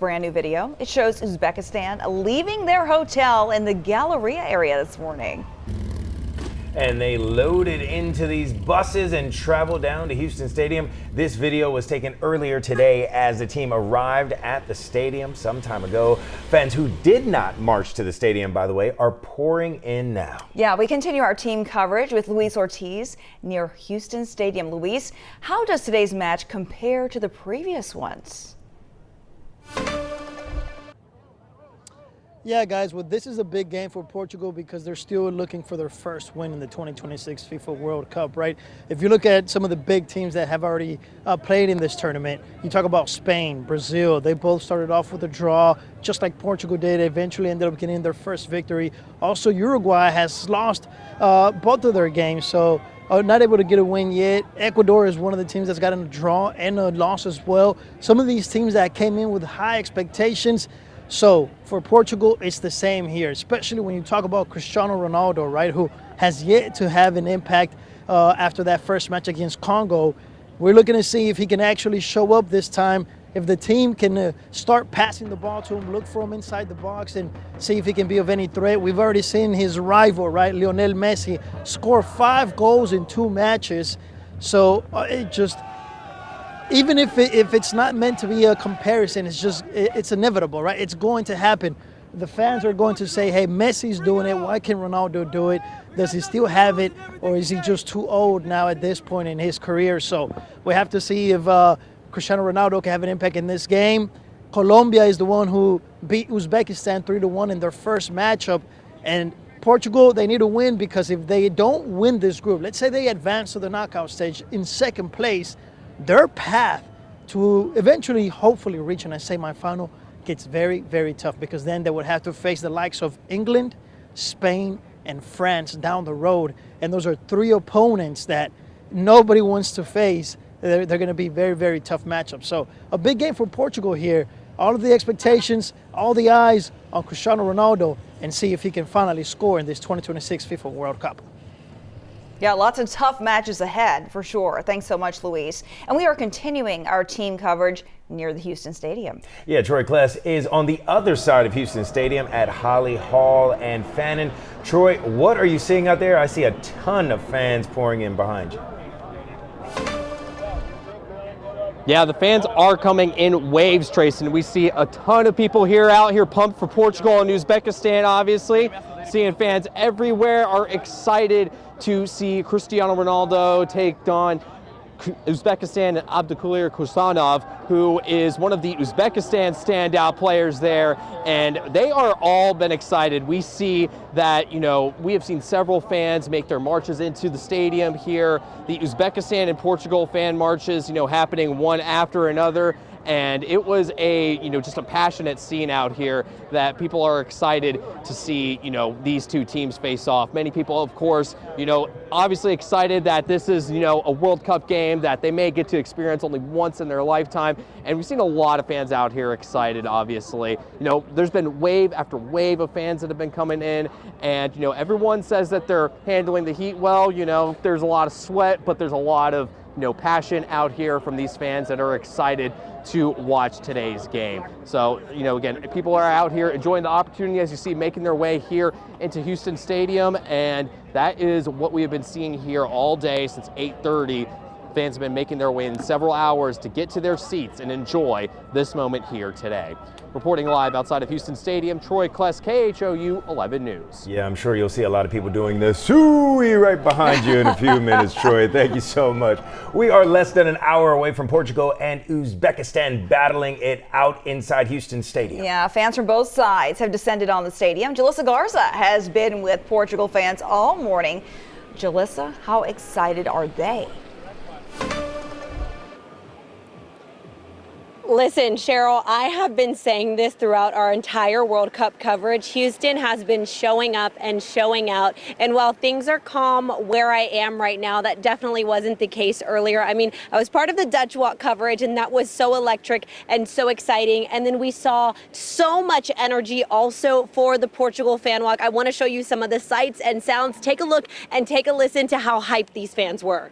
brand new video. It shows Uzbekistan leaving their hotel in the Galleria area this morning. And they loaded into these buses and traveled down to Houston Stadium. This video was taken earlier today as the team arrived at the stadium some time ago. Fans who did not march to the stadium, by the way, are pouring in now. Yeah, we continue our team coverage with Luis Ortiz near Houston Stadium. Luis, how does today's match compare to the previous ones? Yeah, guys, well, this is a big game for Portugal because they're still looking for their first win in the 2026 FIFA World Cup, right? If you look at some of the big teams that have already played in this tournament, you talk about Spain, Brazil, they both started off with a draw, just like Portugal did, eventually ended up getting their first victory. Also, Uruguay has lost both of their games, so not able to get a win yet. Ecuador is one of the teams that's gotten a draw and a loss as well. Some of these teams that came in with high expectations. So for Portugal, it's the same here, especially when you talk about Cristiano Ronaldo, right, who has yet to have an impact after that first match against Congo. We're looking to see if he can actually show up this time, if the team can start passing the ball to him, look for him inside the box and see if he can be of any threat. We've already seen his rival, right, Lionel Messi, score 5 goals in 2 matches. So even if it's not meant to be a comparison, it's inevitable, right? It's going to happen. The fans are going to say, hey, Messi's doing it. Why can Ronaldo do it? Does he still have it? Or is he just too old now at this point in his career? So we have to see if Cristiano Ronaldo can have an impact in this game. Colombia is the one who beat Uzbekistan 3-1 in their first matchup. And Portugal, they need to win because if they don't win this group, let's say they advance to the knockout stage in second place, their path to eventually, hopefully, reaching a semifinal gets very, very tough because then they would have to face the likes of England, Spain, and France down the road. And those are 3 opponents that nobody wants to face. They're going to be very, very tough matchups. So a big game for Portugal here. All of the expectations, all the eyes on Cristiano Ronaldo and see if he can finally score in this 2026 FIFA World Cup. Yeah, lots of tough matches ahead for sure. Thanks so much, Luis. And we are continuing our team coverage near the Houston Stadium. Yeah, Troy Kless is on the other side of Houston Stadium at Holly Hall and Fannin. Troy, what are you seeing out there? I see a ton of fans pouring in behind you. Yeah, the fans are coming in waves, Trayson. We see a ton of people out here pumped for Portugal and Uzbekistan, obviously. Seeing fans everywhere are excited to see Cristiano Ronaldo take on Uzbekistan and Abdulkadir Kusanov, who is one of the Uzbekistan standout players there, and they are all been excited. We see that, we have seen several fans make their marches into the stadium here. The Uzbekistan and Portugal fan marches, happening one after another. And it was just a passionate scene out here that people are excited to see, these two teams face off. Many people, of course, obviously excited that this is, a World Cup game that they may get to experience only once in their lifetime. And we've seen a lot of fans out here excited, obviously. There's been wave after wave of fans that have been coming in, and, everyone says that they're handling the heat well. There's a lot of sweat, but there's a lot of passion out here from these fans that are excited to watch today's game. So, again, people are out here enjoying the opportunity, as you see, making their way here into Houston Stadium, and that is what we have been seeing here all day since 8:30. Fans have been making their way in several hours to get to their seats and enjoy this moment here today. Reporting live outside of Houston Stadium, Troy Kless, KHOU 11 News. Yeah, I'm sure you'll see a lot of people doing the suey right behind you in a few minutes, Troy. Thank you so much. We are less than an hour away from Portugal and Uzbekistan battling it out inside Houston Stadium. Yeah, fans from both sides have descended on the stadium. Jalissa Garza has been with Portugal fans all morning. Jalissa, how excited are they? Listen, Cheryl, I have been saying this throughout our entire World Cup coverage. Houston has been showing up and showing out. And while things are calm where I am right now, that definitely wasn't the case earlier. I mean, I was part of the Dutch Walk coverage, and that was so electric and so exciting. And then we saw so much energy also for the Portugal fan walk. I want to show you some of the sights and sounds. Take a look and take a listen to how hyped these fans were.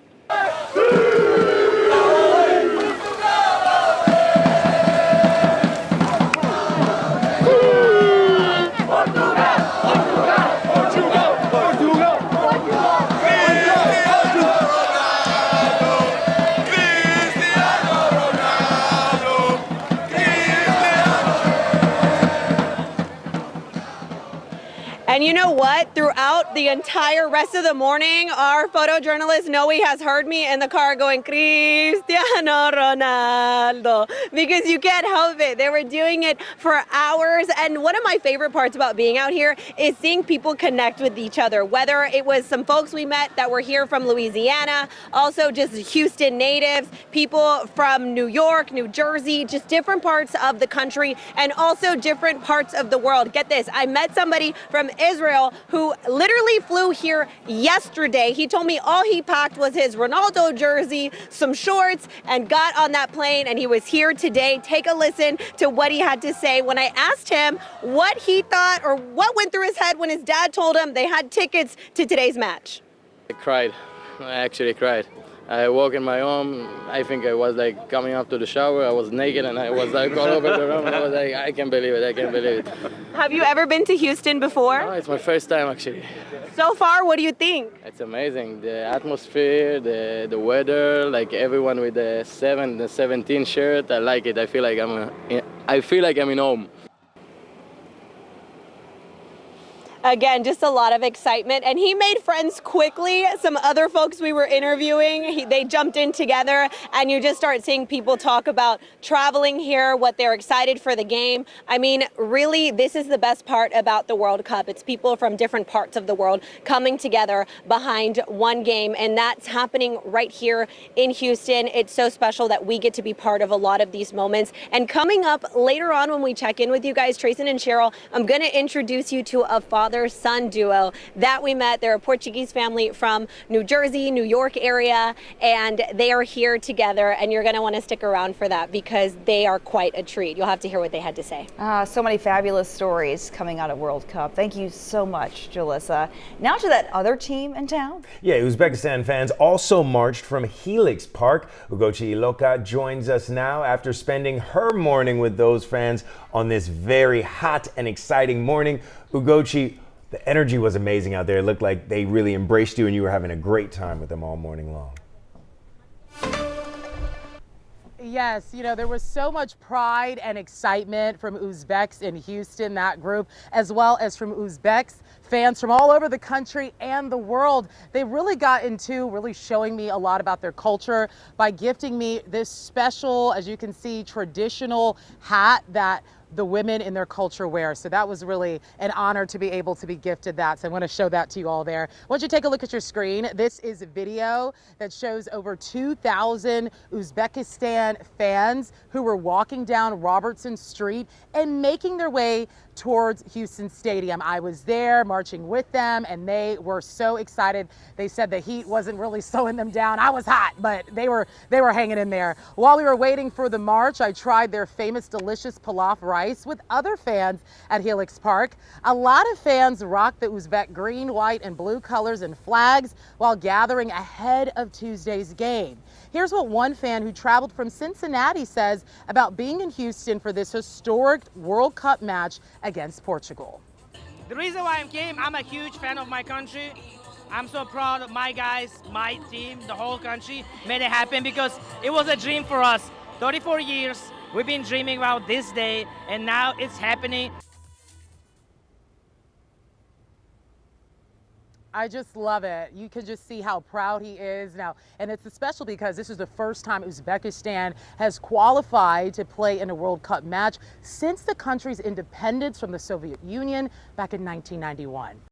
And you know what? Throughout the entire rest of the morning, our photojournalist Noe has heard me in the car going, Cristiano Ronaldo, because you can't help it. They were doing it for hours. And one of my favorite parts about being out here is seeing people connect with each other, whether it was some folks we met that were here from Louisiana, also just Houston natives, people from New York, New Jersey, just different parts of the country and also different parts of the world. Get this, I met somebody from Israel who literally flew here yesterday. He told me all he packed was his Ronaldo jersey, some shorts, and got on that plane, and he was here today. Take a listen to what he had to say when I asked him what he thought or what went through his head when his dad told him they had tickets to today's match. I cried. I actually cried. I woke in my home. I think I was like coming up to the shower. I was naked and I was like all over the room. And I was like, I can't believe it. I can't believe it. Have you ever been to Houston before? No, it's my first time actually. So far, what do you think? It's amazing. The atmosphere, the weather, like everyone with the 17 shirt. I like it. I feel like I'm in home. Again, just a lot of excitement, and he made friends quickly. Some other folks we were interviewing, they jumped in together, and you just start seeing people talk about traveling here, what they're excited for the game. I mean, really, this is the best part about the World Cup. It's people from different parts of the world coming together behind one game, and that's happening right here in Houston. It's so special that we get to be part of a lot of these moments. And coming up later on when we check in with you guys, Trayson and Cheryl, I'm going to introduce you to a father-son duo that we met. They're a Portuguese family from New Jersey, New York area, and they are here together, and you're going to want to stick around for that because they are quite a treat. You'll have to hear what they had to say. So many fabulous stories coming out of World Cup. Thank you so much, Jalissa. Now to that other team in town. Yeah, Uzbekistan fans also marched from Helix Park. Ugochi Iloka joins us now after spending her morning with those fans on this very hot and exciting morning. Ugochi, the energy was amazing out there. It looked like they really embraced you and you were having a great time with them all morning long. Yes, you know, there was so much pride and excitement from Uzbeks in Houston, that group, as well as from Uzbeks fans from all over the country and the world. They really got into really showing me a lot about their culture by gifting me this special, as you can see, traditional hat that the women in their culture wear. So that was really an honor to be able to be gifted that. So I want to show that to you all there. I want you to take a look at your screen. This is a video that shows over 2,000 Uzbekistan fans who were walking down Robertson Street and making their way towards Houston Stadium. I was there marching with them and they were so excited. They said the heat wasn't really slowing them down. I was hot, but they were hanging in there. While we were waiting for the march, I tried their famous delicious pilaf rice with other fans at Helix Park. A lot of fans rocked the Uzbek green, white, and blue colors and flags while gathering ahead of Tuesday's game. Here's what one fan who traveled from Cincinnati says about being in Houston for this historic World Cup match against Portugal. The reason why I came, I'm a huge fan of my country. I'm so proud of my guys, my team, the whole country made it happen because it was a dream for us. 34 years, we've been dreaming about this day, and now it's happening. I just love it. You can just see how proud he is now. And it's special because this is the first time Uzbekistan has qualified to play in a World Cup match since the country's independence from the Soviet Union back in 1991.